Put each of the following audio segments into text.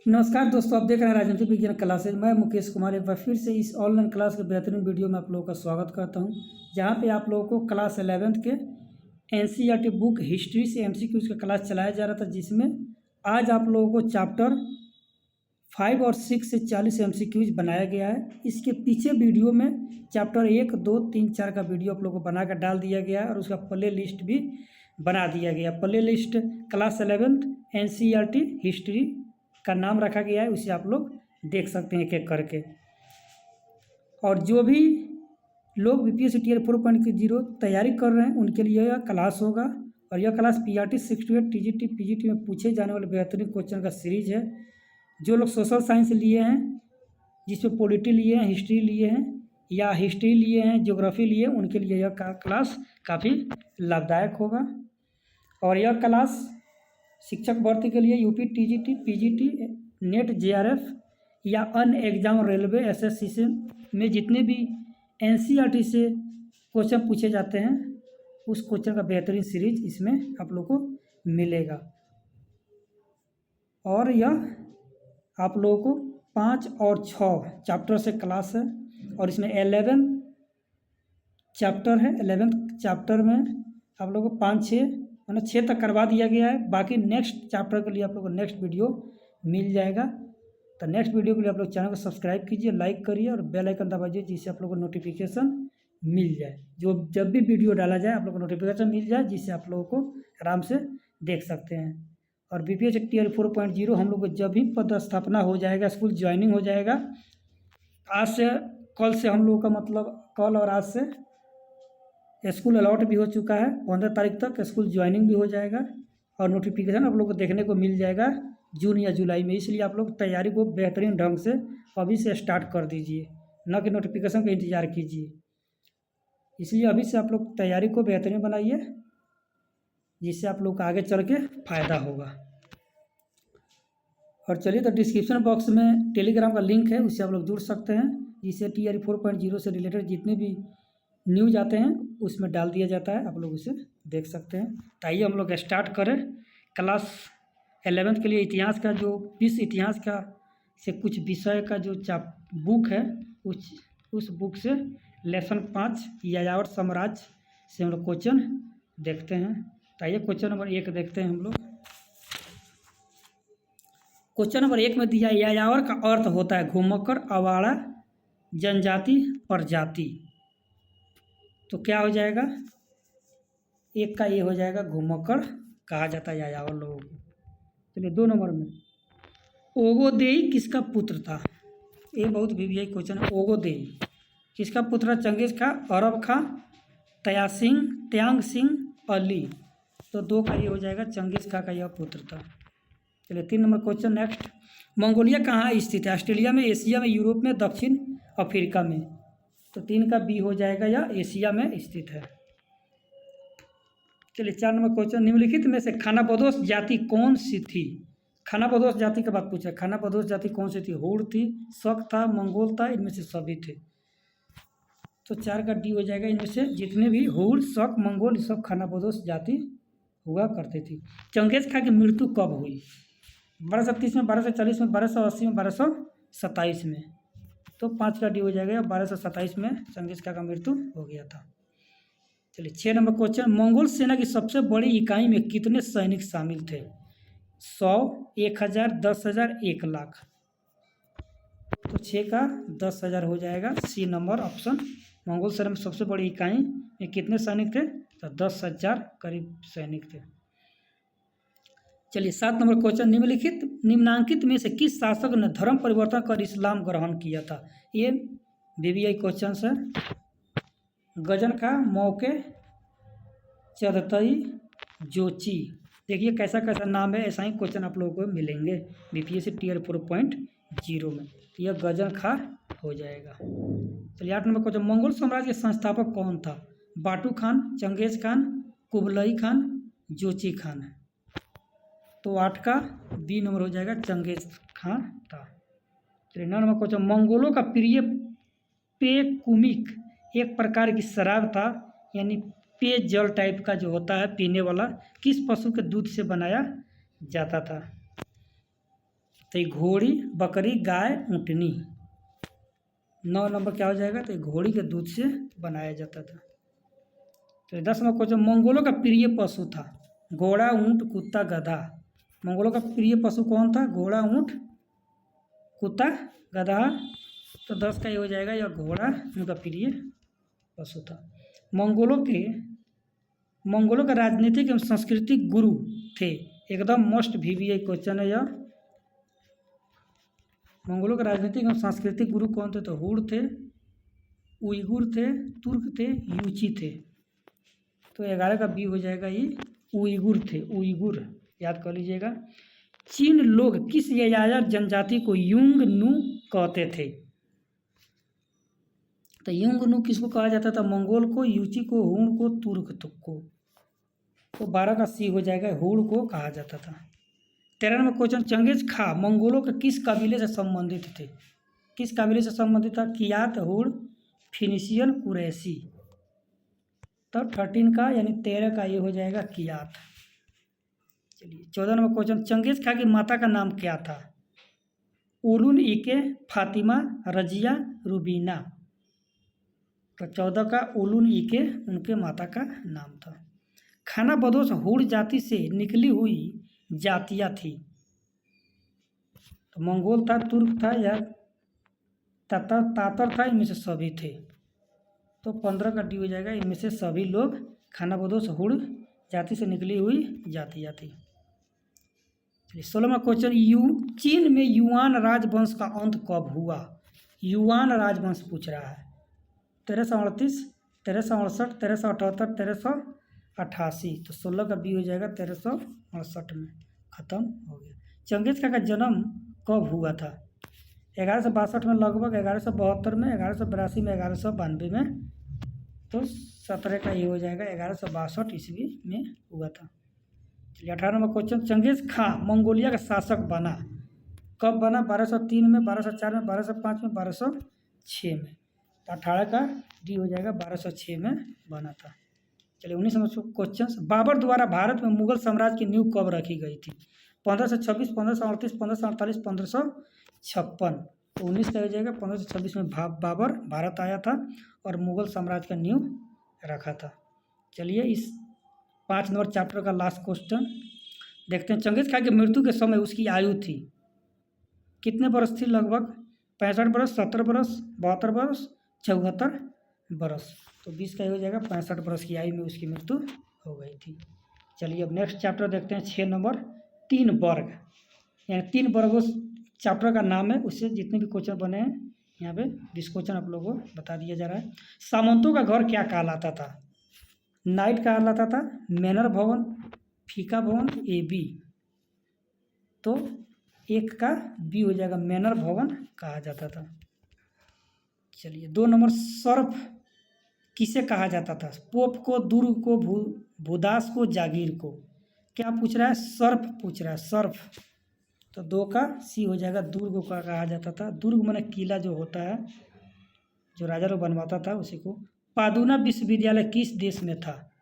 नमस्कार दोस्तों, आप देख रहे हैं राजनीतिक विज्ञान क्लासेज। मैं मुकेश कुमार एक बार फिर से इस ऑनलाइन क्लास के बेहतरीन वीडियो में आप लोगों का स्वागत करता हूं, जहां पे आप लोगों को क्लास 11th के एनसीईआरटी बुक हिस्ट्री से एमसीक्यूज का क्लास चलाया जा रहा था, जिसमें आज आप लोगों को चैप्टर 5 और 6 से 40 एमसीक्यूज बनाया गया है। इसके पीछे वीडियो में चैप्टर 1, 2, 3, 4 का वीडियो आप लोगों को बना कर डाल दिया गया है और उसका प्ले लिस्ट भी बना दिया गया। Play list class 11th NCERT history का नाम रखा गया है, उसे आप लोग देख सकते हैं एक एक करके। और जो भी लोग बीपीएससी टीयर 4.0 तैयारी कर रहे हैं उनके लिए यह क्लास होगा। और यह क्लास पीआरटी 68 टीजीटी पीजीटी में पूछे जाने वाले बेहतरीन क्वेश्चन का सीरीज है। जो लोग सोशल साइंस लिए हैं, जिसमें पॉलिटी लिए हैं, हिस्ट्री लिए हैं या हिस्ट्री लिए हैं, ज्योग्राफी लिए, उनके लिए यह क्लास काफ़ी लाभदायक होगा। और यह क्लास शिक्षक भर्ती के लिए UP TGT PGT net JRF या अन्य एग्जाम रेलवे एसएससी में जितने भी एनसीईआरटी से क्वेश्चन पूछे जाते हैं उस क्वेश्चन का बेहतरीन सीरीज इसमें आप लोग को मिलेगा। और यह आप लोगों को 5 और 6 चैप्टर से क्लास है और इसमें 11 चैप्टर है। 11th चैप्टर में आप लोगों को 5-6 मतलब 6 तक करवा दिया गया है। बाकी नेक्स्ट चैप्टर के लिए आप लोगों को नेक्स्ट वीडियो मिल जाएगा। तो नेक्स्ट वीडियो के लिए आप लोग चैनल को सब्सक्राइब कीजिए, लाइक करिए और बेल आइकन दबाइए, जिससे आप लोगों को नोटिफिकेशन मिल जाए। जब भी वीडियो डाला जाए आप लोग को नोटिफिकेशन मिल जाए, जिससे आप लोगों को आराम से देख सकते हैं। और बीपीएससी टीयर 4.0 हम लोग को जब भी पदस्थापना हो जाएगा, स्कूल ज्वाइनिंग हो जाएगा, आज से कल से हम लोगों का मतलब कल और आज से स्कूल अलॉट भी हो चुका है। 15 तारीख तक स्कूल ज्वाइनिंग भी हो जाएगा और नोटिफिकेशन आप लोग को देखने को मिल जाएगा जून या जुलाई में। इसलिए आप लोग तैयारी को बेहतरीन ढंग से अभी से स्टार्ट कर दीजिए, न कि नोटिफिकेशन का इंतज़ार कीजिए। इसलिए अभी से आप लोग तैयारी को बेहतरीन बनाइए, जिससे आप लोग का आगे चल के फ़ायदा होगा। और चलिए, तो डिस्क्रिप्शन बॉक्स में टेलीग्राम का लिंक है, उससे आप लोग जुड़ सकते हैं, जिससे टीआर 4.0 से रिलेटेड जितने भी न्यूज आते हैं उसमें डाल दिया जाता है, आप लोग उसे देख सकते हैं। तो आइए हम लोग स्टार्ट करें। क्लास 11th के लिए इतिहास का जो विश्व इतिहास का से कुछ विषय का जो बुक है उस बुक से लेसन 5 यायावर साम्राज्य से हम लोग क्वेश्चन देखते हैं। तो आइए क्वेश्चन नंबर 1 देखते हैं हम लोग। क्वेश्चन नंबर 1 में दिया यायावर का अर्थ होता है घुमक्कड़, अवाड़ा, जनजाति, प्रजाति। तो क्या हो जाएगा? 1 का ये हो जाएगा, घुमक्कड़ कहा जाता है यायावर लोगों को। चलिए 2 नंबर में ओगोदेई किसका पुत्र था? ये बहुत वीवीआई क्वेश्चन है। ओगोदेई किसका पुत्र था? चंगेज खां, अरब खां, त्याग सिंह, अली। तो 2 का ये हो जाएगा, चंगेज खां का यह पुत्र था। चलिए 3 नंबर क्वेश्चन नेक्स्ट। मंगोलिया कहाँ स्थित है? ऑस्ट्रेलिया में, एशिया में, यूरोप में, दक्षिण अफ्रीका में। तो 3 का बी हो जाएगा, या एशिया में स्थित है। चलिए 4 नंबर क्वेश्चन। निम्नलिखित में से खानाबदोश जाति कौन सी थी? खानाबदोश जाति का बात पूछा। खानाबदोश जाति कौन सी थी? हुर थी, शक था, मंगोल था, इनमें से सभी थे। तो 4 का डी हो जाएगा। इनमें से जितने भी हुर, शक, मंगोल, सब खानाबदोश जाति हुआ करती थी। चंगेज खां की मृत्यु कब हुई? 1230 में, 1240 में, 1280 में, 1227 में। तो 5 का डी हो जाएगा। 1227 में चंगेज खां का मृत्यु हो गया था। चलिए 6 नंबर क्वेश्चन। मंगोल सेना की सबसे बड़ी इकाई में कितने सैनिक शामिल थे? 100, 1000, 10,000, 1 लाख। तो 6 का 10,000 हो जाएगा, सी नंबर ऑप्शन। मंगोल सेना में सबसे बड़ी इकाई में कितने सैनिक थे? तो 10,000 करीब सैनिक थे। चलिए 7 नंबर क्वेश्चन। निम्नांकित में से किस शासक ने धर्म परिवर्तन कर इस्लाम ग्रहण किया था? ये वीवीआई क्वेश्चन है। गजन खां, मौके, चगताई, जोची। देखिए कैसा कैसा नाम है, ऐसा ही क्वेश्चन आप लोगों को मिलेंगे बीपीएससी टीयर 4.0 में। यह गजन खां हो जाएगा। चलिए 8 नंबर क्वेश्चन। मंगोल साम्राज्य के संस्थापक कौन था? Batu Khan, Genghis Khan, Kublai Khan, Jochi Khan. तो 8 का बी नंबर हो जाएगा, चंगेज खां था। चलिए 9 नंबर क्वेश्चन। मंगोलों का प्रिय पेय कुमिक एक प्रकार की शराब था, यानी पेय जल टाइप का जो होता है पीने वाला, किस पशु के दूध से बनाया जाता था? तो ये घोड़ी, बकरी, गाय, ऊँटनी। 9 नंबर क्या हो जाएगा, तो ये घोड़ी के दूध से बनाया जाता था। तो 10 नंबर क्वेश्चन, मंगोलों का प्रिय पशु था घोड़ा, ऊँट, कुत्ता, गधा। मंगोलों का प्रिय पशु कौन था, घोड़ा, ऊँट, कुत्ता, गधा। तो 10 का ये हो जाएगा, यह घोड़ा उनका प्रिय पशु था। मंगोलों का राजनीतिक एवं सांस्कृतिक गुरु थे, एकदम मोस्ट VVI क्वेश्चन है यह। मंगोलों के राजनीतिक एवं सांस्कृतिक गुरु कौन थे, तो हुर थे, उइगुर थे, तुर्क थे, यूची थे। तो 11 का बी हो जाएगा, ये उइगुर थे, उइगुर याद कर लीजिएगा। चीन लोग किस यायावर जनजाति को युंगनू कहते थे, तो युंगनू किसको कहा जाता था, मंगोल को, यूची को, हुण को, तुर्क को। तो 12 का सी हो जाएगा, हुण को कहा जाता था। 13 नंबर क्वेश्चन, चंगेज खा मंगोलों के किस कबीले से संबंधित थे, किस कबीले से संबंधित था, कियात, हुण, फिनिशियन, कुरैशी। तो 13 का यानी 13 का ये हो जाएगा कियात। चलिए 14 नंबर क्वेश्चन, चंगेज खा की माता का नाम क्या था, उलुन इके, फातिमा, रजिया, रुबीना। तो 14 का उलुन इके उनके माता का नाम था। खाना बदोश हुड़ जाति से निकली हुई जातियाँ थी, तो मंगोल था, तुर्क था या तातर था, इनमें से सभी थे। तो 15 का डी हो जाएगा, इनमें से सभी लोग खाना बदोश हुड़ जाति से निकली हुई जातियाँ थी। 16वां क्वेश्चन, चीन में युआन राजवंश का अंत कब हुआ, युआन राजवंश पूछ रहा है। 1338, 1368, 1378, 1388। तो 16 का बी हो जाएगा, 1368 में ख़त्म हो गया। चंगेज खा का जन्म कब हुआ था, 1162 में लगभग, 1172 में, 1182 में, 1192 में। तो 17 का ये हो जाएगा, 1162 ईस्वी में हुआ था। चलिए 18 नंबर क्वेश्चन, चंगेज खां मंगोलिया का शासक बना, कब बना, 1203 में, 1204 में, 1205 में, 1206 में। तो 18 का डी हो जाएगा, 1206 में बना था। चलिए 19 नंबर क्वेश्चन, बाबर द्वारा भारत में मुगल साम्राज्य की नींव कब रखी गई थी, 1526, 1538, 1548, 1556। तो 19 का हो जाएगा, 1526 में बाबर भारत आया था और मुगल साम्राज्य का नींव रखा था। चलिए इस 5 नंबर चैप्टर का लास्ट क्वेश्चन देखते हैं। चंगेज खां की मृत्यु के समय उसकी आयु थी, कितने बरस थी, लगभग 65 बरस, 70 बरस, 72 बरस, 74 बरस। तो 20 का हो जाएगा, 65 बरस की आयु में उसकी मृत्यु हो गई थी। चलिए अब नेक्स्ट चैप्टर देखते हैं, 6 नंबर 3 वर्ग, यानी 3 वर्गों चैप्टर का नाम है, उससे जितने भी क्वेश्चन बने हैं यहाँ पे 20 क्वेश्चन आप लोगों को बता दिया जा रहा है। सामंतों का घर क्या कहलाता था, नाइट कहलाता था, मैनर भवन, फीका भवन, AB। तो 1 का बी हो जाएगा, मैनर भवन कहा जाता था। चलिए 2 नंबर, सर्फ किसे कहा जाता था, पोप को, दुर्ग को, भूदास को, जागीर को। क्या पूछ रहा है, सर्फ पूछ रहा है, सर्फ। तो 2 का सी हो जाएगा, दुर्ग का कहा जाता था। दुर्ग माने किला जो होता है, जो राजा लोग बनवाता था उसी को। पादुना विश्वविद्यालय किस देश में था,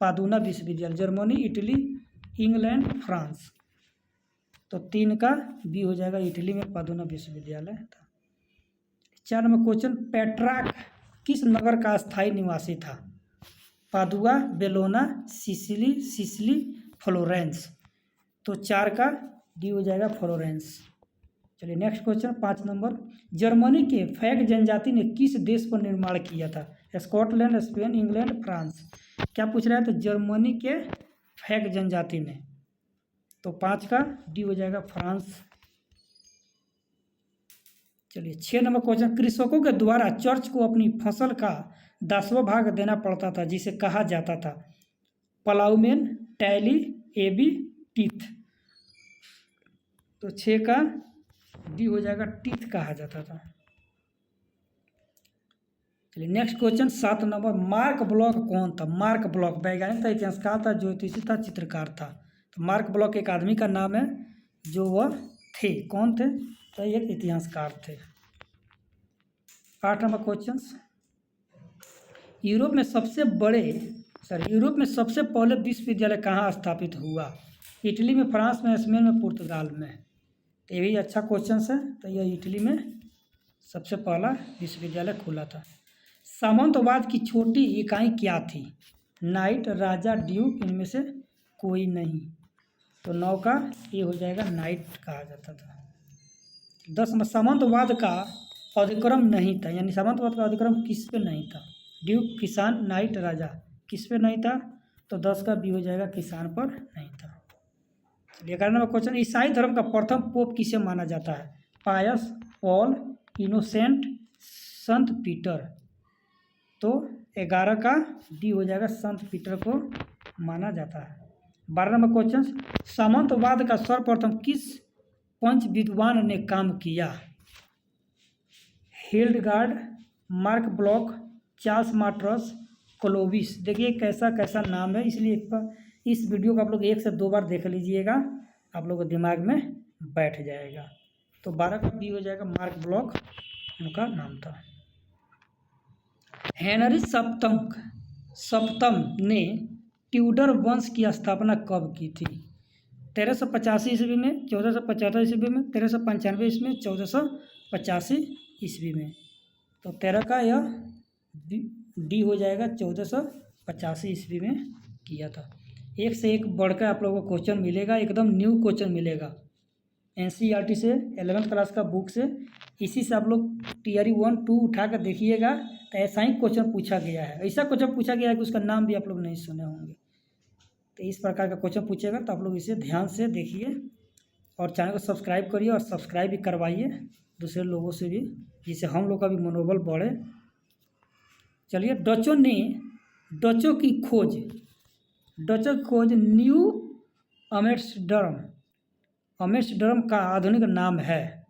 पादुना विश्वविद्यालय जर्मनी, इटली, इंग्लैंड, फ्रांस। तो 3 का बी हो जाएगा, इटली में पादुना विश्वविद्यालय था। 4 नंबर क्वेश्चन, पेट्राक किस नगर का स्थायी निवासी था, पादुआ, बेलोना, सिसिली, फ्लोरेंस। तो 4 का डी हो जाएगा, फ्लोरेंस। चलिए नेक्स्ट क्वेश्चन 5 नंबर, जर्मनी के फैग जनजाति ने किस देश पर निर्माण किया था, स्कॉटलैंड, स्पेन, इंग्लैंड, फ्रांस। क्या पूछ रहा है, तो जर्मनी के फैग जनजाति ने। तो 5 का डी हो जाएगा, फ्रांस। चलिए 6 नंबर क्वेश्चन, कृषकों के द्वारा चर्च को अपनी फसल का 10वां भाग देना पड़ता था, जिसे कहा जाता था, प्लाउमेन, टैली, AB, टीथ। तो 6 का डी हो जाएगा, टीथ कहा जाता था। चलिए next question 7 number, mark block कौन था, मार्क ब्लॉक वैज्ञानिक था, इतिहासकार था, ज्योतिषी था, चित्रकार था। तो मार्क ब्लॉक एक आदमी का नाम है, जो वह थे, कौन थे, तो एक इतिहासकार थे। 8 नंबर क्वेश्चन, यूरोप में सबसे पहले विश्वविद्यालय कहाँ स्थापित हुआ, इटली में, फ्रांस में, स्पेन में, पुर्तगाल में। तो ये भी अच्छा क्वेश्चन है। तो यह इटली में सबसे पहला विश्वविद्यालय खुला था। सामंतवाद की छोटी इकाई क्या थी? नाइट, राजा, ड्यूक, इनमें से कोई नहीं। तो 9 का ये हो जाएगा नाइट कहा जाता था। 10 में सामंतवाद का अधिक्रम नहीं था, यानी सामंतवाद का अधिक्रम किस पे नहीं था? ड्यूक, किसान, नाइट, राजा, किस पे नहीं था? तो 10 का बी हो जाएगा किसान पर नहीं था। चलिए 11 नंबर क्वेश्चन, ईसाई धर्म का प्रथम पोप किसे माना जाता है? पायस, पॉल, इनोसेंट, संत पीटर। तो 11 का डी हो जाएगा, संत पीटर को माना जाता है। 12 नंबर क्वेश्चन, सामंतवाद का सर्वप्रथम किस पंच विद्वान ने काम किया? हिल्डगार्ड, मार्क ब्लॉक, चार्ल्स मार्टस, क्लोविस। देखिए कैसा कैसा नाम है, इसलिए इस वीडियो को आप लोग 1 से 2 बार देख लीजिएगा, आप लोगों को दिमाग में बैठ जाएगा। तो 12 का बी हो जाएगा, मार्क ब्लॉक उनका नाम था। हेनरी सप्तम ने ट्यूडर वंश की स्थापना कब की थी? 1385 ईस्वी में, 1475 ईस्वी में, 1395 ईस्वी में, 1485 ईस्वी में। तो 13 का यह डी हो जाएगा, 1485 ईस्वी में किया था। एक से एक बढ़कर आप लोगों को क्वेश्चन मिलेगा, एकदम न्यू क्वेश्चन मिलेगा एनसीईआरटी से, 11th क्लास का बुक से। इसी से आप लोग टीआरई 1, 2 उठा कर देखिएगा, तो ऐसा ही क्वेश्चन पूछा गया है। ऐसा क्वेश्चन पूछा गया है कि उसका नाम भी आप लोग नहीं सुने होंगे। तो इस प्रकार का क्वेश्चन पूछेगा, तो आप लोग इसे ध्यान से देखिए और चैनल को सब्सक्राइब करिए और सब्सक्राइब भी करवाइए दूसरे लोगों से भी, जिससे हम लोग का भी मनोबल बढ़े। चलिए, डचों की खोज न्यू अमेस्टर्डम का आधुनिक नाम है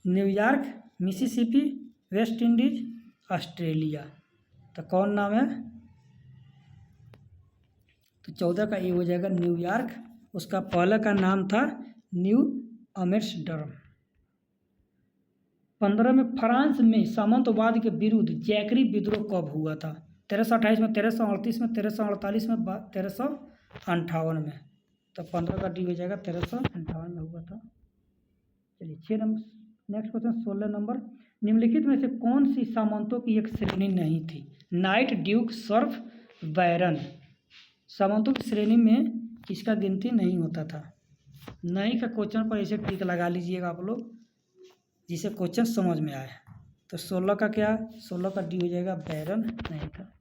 New York, Mississippi, West Indies, Australia. तो कौन नाम है? तो 14 का ये हो जाएगा न्यूयॉर्क। उसका पहले का नाम था न्यू अमेस्टर्डम। 15 में फ्रांस में सामंतवाद के विरुद्ध जैकरी विद्रोह कब हुआ था? 1328 में, 1338 में, 1348 में, 1358 में। तो 15 का डी हो जाएगा, 1358 में हुआ था। चलिए 6 नंबर नेक्स्ट क्वेश्चन। 16 नंबर, निम्नलिखित में से कौन सी सामंतों की एक श्रेणी नहीं थी? नाइट, ड्यूक, सर्फ, बैरन। सामंतों की श्रेणी में इसका गिनती नहीं होता था। नहीं का क्वेश्चन पर इसे टिक लगा लीजिएगा आप लोग, जिसे क्वेश्चन समझ में आए। तो 16 का क्या? 16 का डी हो जाएगा, बैरन नहीं था।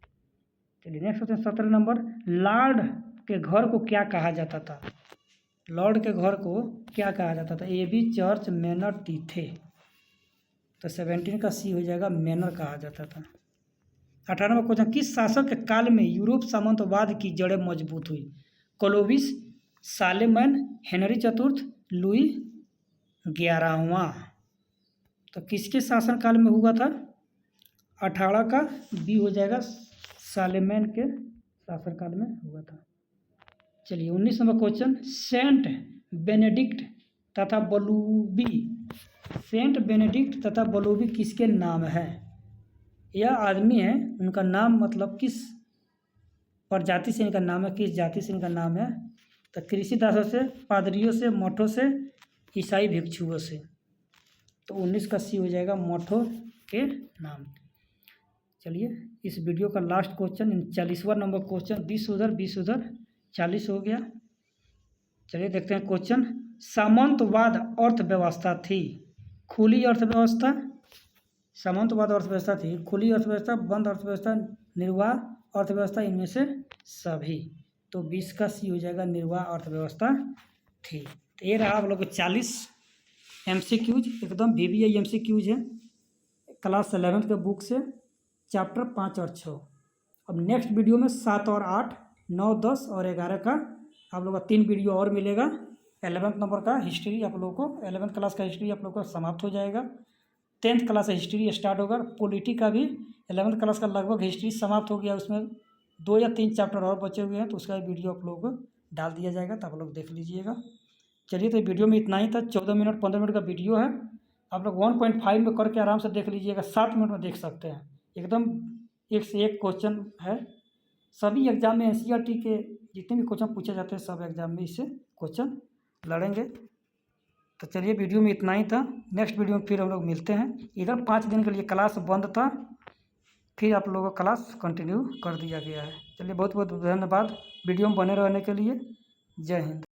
चलिए नेक्स्ट क्वेश्चन 17 नंबर, लॉर्ड के घर को क्या कहा जाता था? लॉर्ड के घर को क्या कहा जाता था? Abbey, church, manor, tithe. तो 17 का सी हो जाएगा, मैनर कहा जाता था। 18 नंबर क्वेश्चन, किस शासक के काल में यूरोप सामंतवाद की जड़ें मजबूत हुई? क्लोविस, सालेमन, हेनरी चतुर्थ, लुई 11वां। तो किसके शासनकाल में हुआ था? 18 का बी हो जाएगा, सालेमन के शासनकाल में हुआ था। चलिए 19 नंबर क्वेश्चन, सेंट बेनेडिक्ट तथा बलूबी किसके नाम है? यह आदमी है, उनका नाम मतलब किस प्रजाति से इनका नाम है, किस जाति से इनका नाम है? तो कृषि दासों से, पादरियों से, मठों से, ईसाई भिक्षुओं से। तो 19 का सी हो जाएगा, मठों के नाम। चलिए इस वीडियो का लास्ट क्वेश्चन 40वां नंबर क्वेश्चन, 20 उधर 20 उधर 40 हो गया। चलिए देखते हैं क्वेश्चन, सामंतवाद अर्थव्यवस्था थी खुली अर्थव्यवस्था, सामंतवाद अर्थव्यवस्था थी खुली अर्थव्यवस्था, बंद अर्थव्यवस्था, निर्वाह अर्थव्यवस्था, इनमें से सभी। तो 20 का सी हो जाएगा, निर्वाह अर्थव्यवस्था थी। तो ये रहा आप लोग 40 MCQs, एकदम VBI MCQs है क्लास 11th के बुक से, चैप्टर 5 और 6। अब नेक्स्ट वीडियो में 7 और 8, 9, 10 और 11 का आप लोग का 3 वीडियो और मिलेगा। 11th नंबर का हिस्ट्री आप लोगों को, 11th क्लास का हिस्ट्री आप लोग का समाप्त हो जाएगा। 10th क्लास का हिस्ट्री स्टार्ट होगा। पॉलिटी का भी 11th क्लास का लगभग हिस्ट्री समाप्त हो गया, उसमें 2 या 3 चैप्टर और बचे हुए हैं, तो उसका वीडियो आप लोगों को डाल दिया जाएगा, तो आप लोग देख लीजिएगा। चलिए तो वीडियो में इतना ही था, 14 मिनट 15 मिनट का वीडियो है। आप लोग 1.5 में करके आराम से देख लीजिएगा, 7 मिनट में देख सकते हैं। एकदम एक से एक क्वेश्चन है। सभी एग्जाम में NCERT के जितने भी क्वेश्चन पूछे जाते हैं, सब एग्जाम में इससे क्वेश्चन लड़ेंगे। तो चलिए वीडियो में इतना ही था। नेक्स्ट वीडियो में फिर हम लोग मिलते हैं। इधर 5 दिन के लिए क्लास बंद था, फिर आप लोगों का क्लास कंटिन्यू कर दिया गया है। चलिए बहुत बहुत धन्यवाद वीडियो में बने रहने के लिए। जय हिंद।